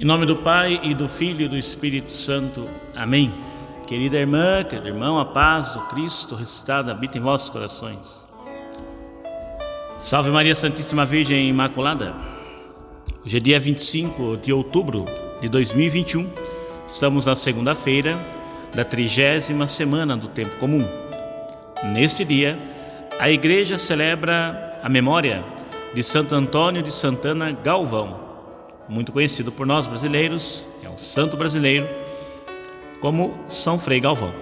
Em nome do Pai, e do Filho e do Espírito Santo. Amém. Querida irmã, querido irmão, a paz do Cristo ressuscitado habita em vossos corações. Salve Maria Santíssima Virgem Imaculada. Hoje é dia 25 de outubro de 2021. Estamos na segunda-feira da 30ª semana do Tempo Comum. Neste dia, a Igreja celebra a memória de Santo Antônio de Santana Galvão, muito conhecido por nós brasileiros, é um santo brasileiro, como São Frei Galvão.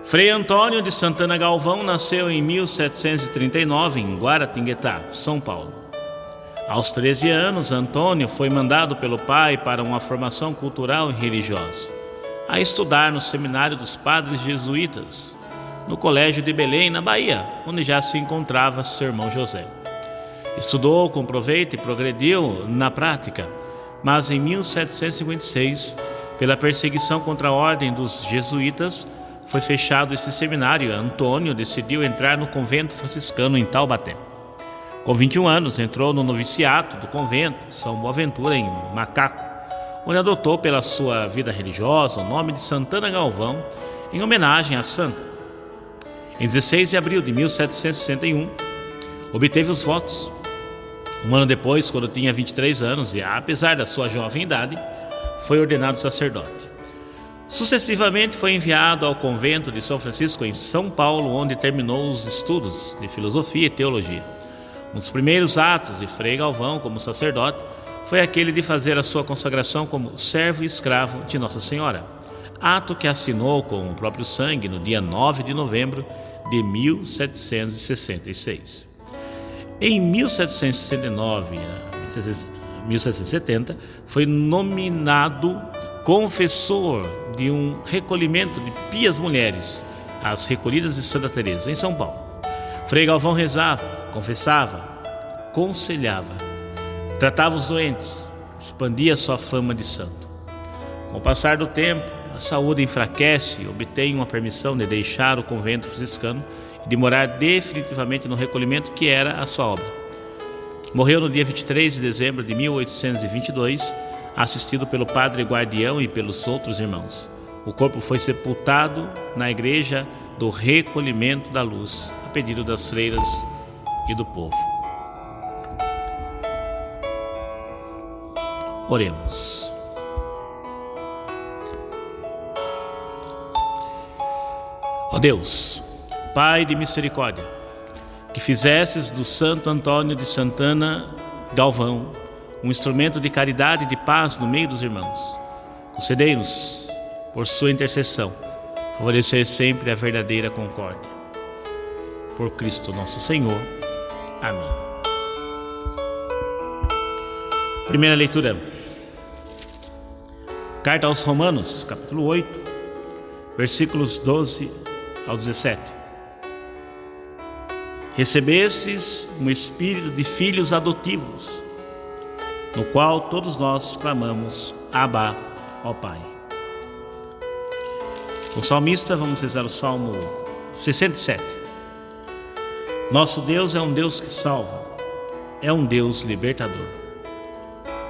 Frei Antônio de Santana Galvão nasceu em 1739 em Guaratinguetá, São Paulo. Aos 13 anos, Antônio foi mandado pelo pai para uma formação cultural e religiosa, a estudar no seminário dos padres jesuítas, no Colégio de Belém, na Bahia, onde já se encontrava seu irmão José. Estudou com proveito e progrediu na prática, mas em 1756, pela perseguição contra a ordem dos jesuítas, foi fechado esse seminário. Antônio decidiu entrar no convento franciscano em Taubaté. Com 21 anos, entrou no noviciato do convento São Boaventura, em Macaco, onde adotou pela sua vida religiosa o nome de Santana Galvão, em homenagem à santa. Em 16 de abril de 1761, obteve os votos. Um ano depois, quando tinha 23 anos, e apesar da sua jovem idade, foi ordenado sacerdote. Sucessivamente foi enviado ao convento de São Francisco em São Paulo, onde terminou os estudos de filosofia e teologia. Um dos primeiros atos de Frei Galvão como sacerdote foi aquele de fazer a sua consagração como servo e escravo de Nossa Senhora, ato que assinou com o próprio sangue no dia 9 de novembro de 1766. Em 1769 a 1770, foi nominado confessor de um recolhimento de pias mulheres, as recolhidas de Santa Teresa, em São Paulo. Frei Galvão rezava, confessava, aconselhava, tratava os doentes, expandia sua fama de santo. Com o passar do tempo, a saúde enfraquece e obtém uma permissão de deixar o convento franciscano e de morar definitivamente no recolhimento que era a sua obra. Morreu no dia 23 de dezembro de 1822, assistido pelo padre guardião e pelos outros irmãos. O corpo foi sepultado na igreja do Recolhimento da Luz, a pedido das freiras e do povo. Oremos. Ó Deus, Pai de misericórdia, que fizesses do Santo Antônio de Santana Galvão um instrumento de caridade e de paz no meio dos irmãos, concedei-nos, por sua intercessão, favorecer sempre a verdadeira concórdia. Por Cristo nosso Senhor. Amém. Primeira leitura. Carta aos Romanos, capítulo 8, versículos 12 ao 17. Recebestes um espírito de filhos adotivos, no qual todos nós clamamos, Abba, ó Pai. O salmista, vamos rezar o Salmo 67. Nosso Deus é um Deus que salva, é um Deus libertador.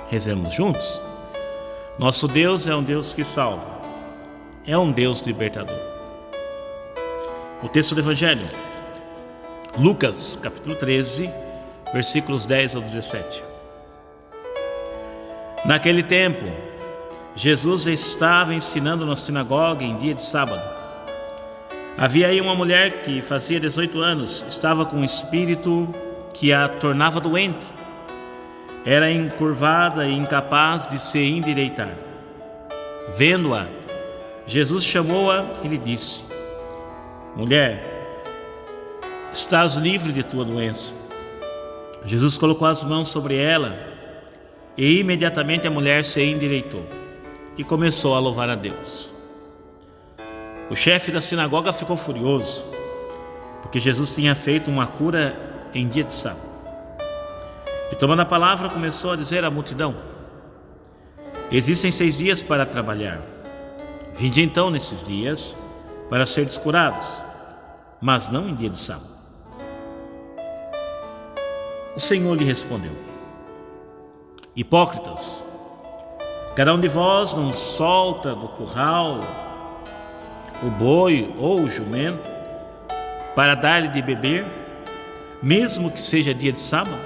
Rezemos juntos. Nosso Deus é um Deus que salva, é um Deus libertador. O texto do Evangelho, Lucas, capítulo 13, versículos 10 ao 17. Naquele tempo, Jesus estava ensinando na sinagoga em dia de sábado. Havia aí uma mulher que fazia 18 anos, estava com um espírito que a tornava doente. Era encurvada e incapaz de se endireitar. Vendo-a, Jesus chamou-a e lhe disse: Mulher, estás livre de tua doença. Jesus colocou as mãos sobre ela e imediatamente a mulher se endireitou e começou a louvar a Deus. O chefe da sinagoga ficou furioso, porque Jesus tinha feito uma cura em dia de sábado. E tomando a palavra, começou a dizer à multidão: Existem 6 dias para trabalhar. Vinde então nesses dias para seres curados, mas não em dia de sábado. O Senhor lhe respondeu: Hipócritas, Cada um de vós não solta do curral o boi ou o jumento para dar-lhe de beber, mesmo que seja dia de sábado?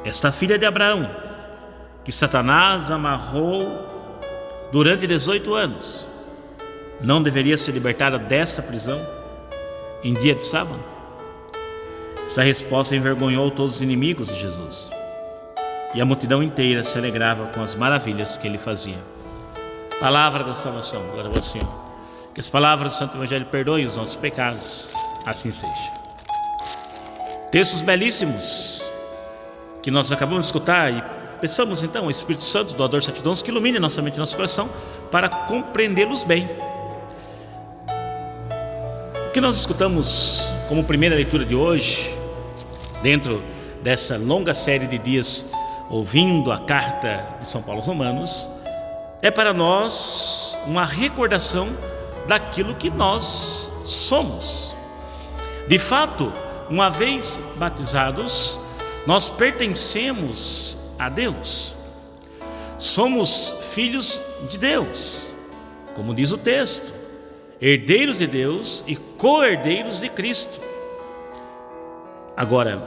Esta filha de Abraão, que Satanás amarrou durante 18 anos, não deveria ser libertada dessa prisão em dia de sábado? Essa resposta envergonhou todos os inimigos de Jesus, e a multidão inteira se alegrava com as maravilhas que ele fazia. Palavra da salvação, glória a você, Senhor. Que as palavras do Santo Evangelho perdoem os nossos pecados, assim seja. Textos belíssimos que nós acabamos de escutar, e peçamos então ao Espírito Santo, doador de sete dons, que ilumine nossa mente e nosso coração para compreendê-los bem. O que nós escutamos como primeira leitura de hoje, dentro dessa longa série de dias ouvindo a carta de São Paulo aos Romanos, é para nós uma recordação daquilo que nós somos. De fato, uma vez batizados, nós pertencemos a Deus. Somos filhos de Deus, como diz o texto, herdeiros de Deus e co-herdeiros de Cristo. Agora,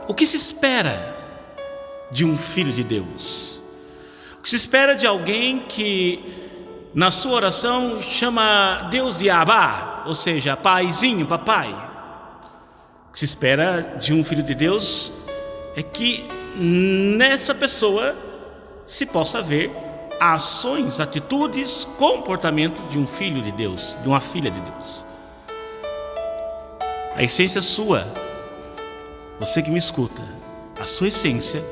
o que se espera de um filho de Deus? O que se espera de alguém que na sua oração chama Deus de Abá, ou seja, paizinho, papai? O que se espera de um filho de Deus é que nessa pessoa se possa ver ações, atitudes, comportamento de um filho de Deus, de uma filha de Deus. A essência sua, você que me escuta, a sua essência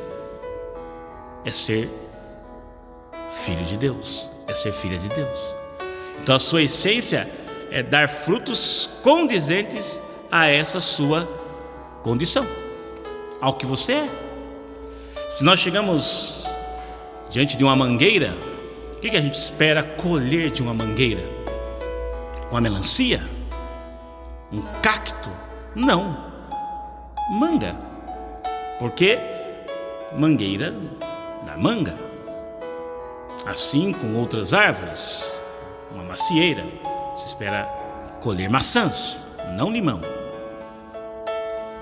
é ser filho de Deus, é ser filha de Deus. Então a sua essência é dar frutos condizentes a essa sua condição, ao que você é. Se nós chegamos diante de uma mangueira, o que a gente espera colher de uma mangueira? Uma melancia? Um cacto? Não, manga. Porque mangueira dá manga. Assim com outras árvores, uma macieira, se espera colher maçãs, não limão.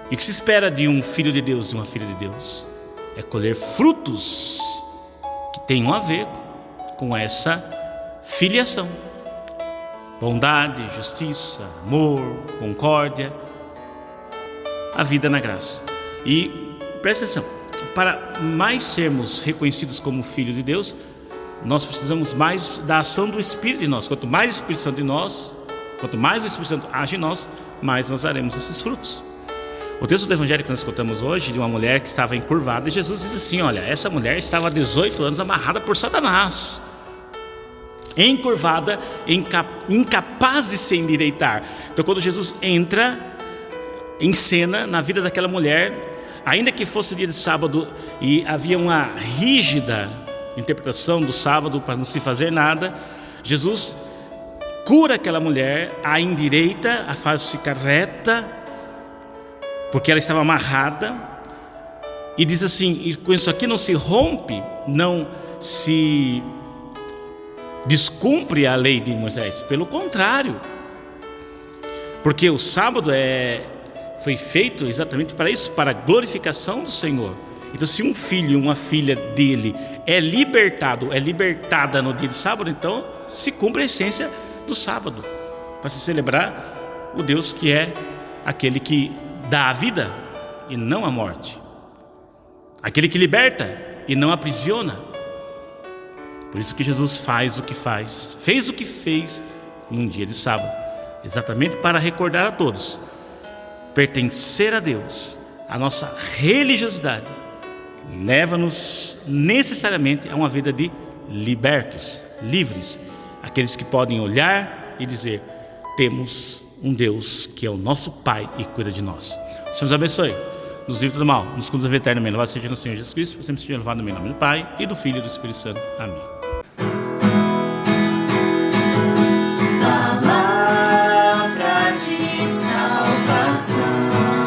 E o que se espera de um filho de Deus, de uma filha de Deus, é colher frutos que tenham a ver com essa filiação. Bondade, justiça, amor, concórdia, a vida na graça. E presta atenção, para mais sermos reconhecidos como filhos de Deus, nós precisamos mais da ação do Espírito em nós. Quanto mais o Espírito Santo em nós, quanto mais o Espírito Santo age em nós, mais nós daremos esses frutos. O texto do Evangelho que nós escutamos hoje, de uma mulher que estava encurvada, e Jesus diz assim: olha, essa mulher estava há 18 anos amarrada por Satanás, encurvada, incapaz de se endireitar. Então quando Jesus entra em cena na vida daquela mulher, ainda que fosse dia de sábado e havia uma rígida interpretação do sábado para não se fazer nada, Jesus cura aquela mulher, a endireita, a faz ficar reta, porque ela estava amarrada, e diz assim: e com isso aqui não se rompe, não se descumpre a lei de Moisés, pelo contrário, porque o sábado foi feito exatamente para isso, para a glorificação do Senhor. Então se um filho, uma filha dele é libertada no dia de sábado, então se cumpre a essência do sábado, para se celebrar o Deus que é aquele que dá a vida e não a morte, aquele que liberta e não aprisiona. Por isso que Jesus fez o que fez num dia de sábado, exatamente para recordar a todos: pertencer a Deus, a nossa religiosidade leva-nos necessariamente a uma vida de libertos, livres, aqueles que podem olhar e dizer: temos um Deus que é o nosso Pai e cuida de nós. O Senhor nos abençoe, nos livre do mal, nos conduz eternamente. Louvado seja no Senhor Jesus Cristo, sempre seja louvado no nome do Pai e do Filho e do Espírito Santo. Amém. Palavra de salvação.